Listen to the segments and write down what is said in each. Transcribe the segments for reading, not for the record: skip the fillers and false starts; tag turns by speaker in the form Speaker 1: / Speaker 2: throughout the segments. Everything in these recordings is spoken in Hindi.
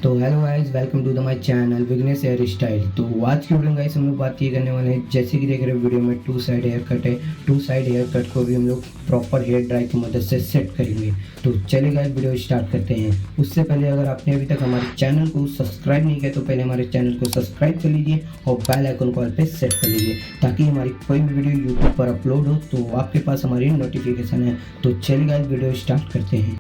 Speaker 1: तो hello guys, welcome to the my channel Vignesh hairstyle. तो आज की वीडियो में गाइस हम लोग बात ये करने वाले हैं, जैसे कि देख रहे हो वीडियो में टू साइड हेयर कट है। टू साइड हेयर कट को भी हम लोग प्रॉपर हेयर ड्राई की मदद से सेट करेंगे। तो चलिए गाइस वीडियो स्टार्ट करते हैं। उससे पहले अगर आपने अभी तक हमारे चैनल को सब्सक्राइब नहीं किया तो पहले हमारे चैनल को सब्सक्राइब कर लीजिए और बेल आइकन को ऑल पे सेट कर लीजिए, ताकि हमारी कोई भी वीडियो यूट्यूब पर अपलोड हो तो आपके पास हमारी नोटिफिकेशन है। तो चलिए गाइस वीडियो स्टार्ट करते हैं।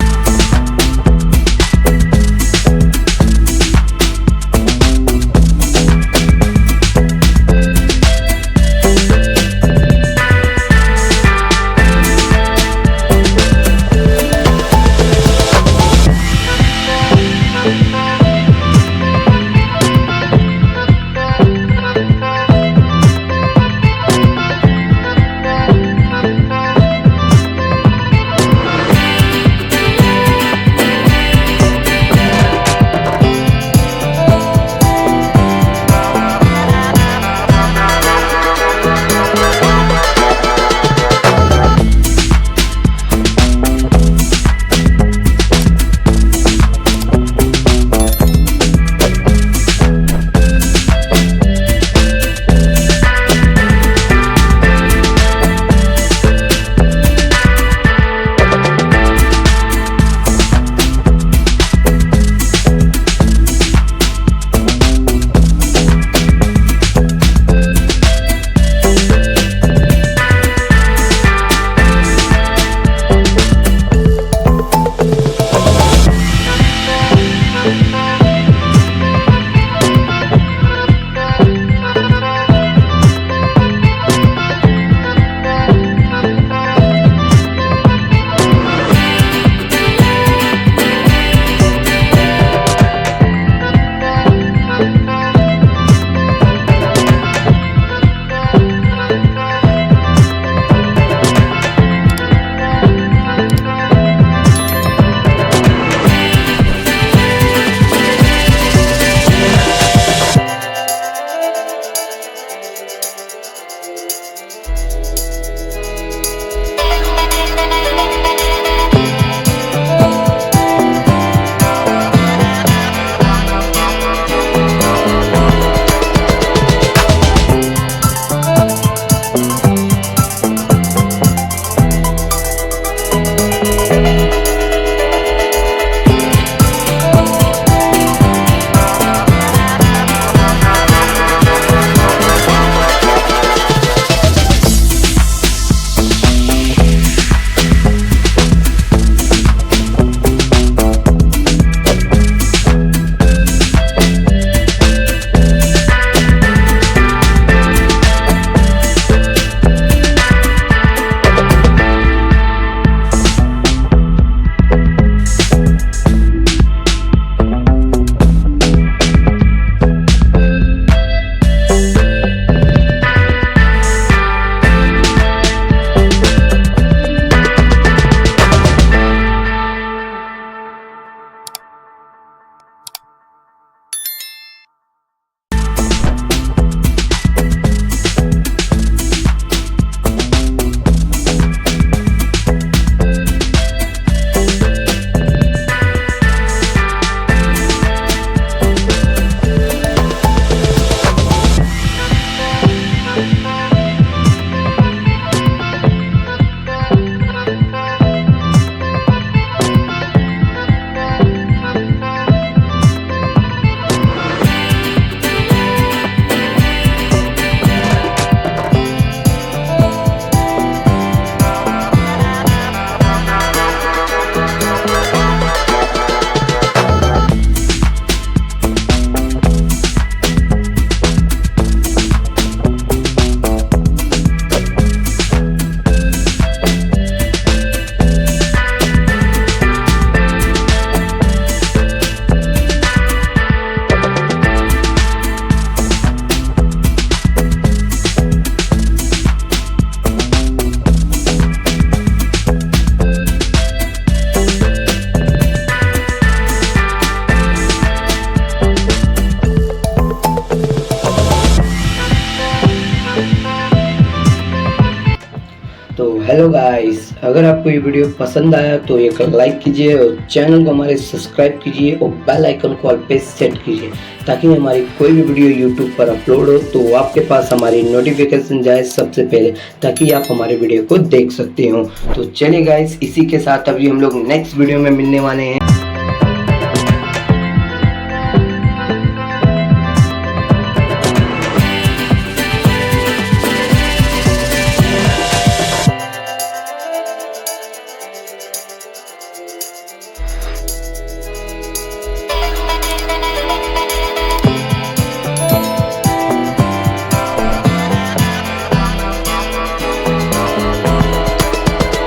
Speaker 1: हेलो गाइस, अगर आपको ये वीडियो पसंद आया तो एक लाइक कीजिए और चैनल को हमारे सब्सक्राइब कीजिए और बेल आइकन को ऑल पे सेट कीजिए ताकि हमारी कोई भी वीडियो यूट्यूब पर अपलोड हो तो आपके पास हमारी नोटिफिकेशन जाए सबसे पहले, ताकि आप हमारे वीडियो को देख सकते हो। तो चलिए गाइस, इसी के साथ अभी हम लोग नेक्स्ट वीडियो में मिलने वाले हैं।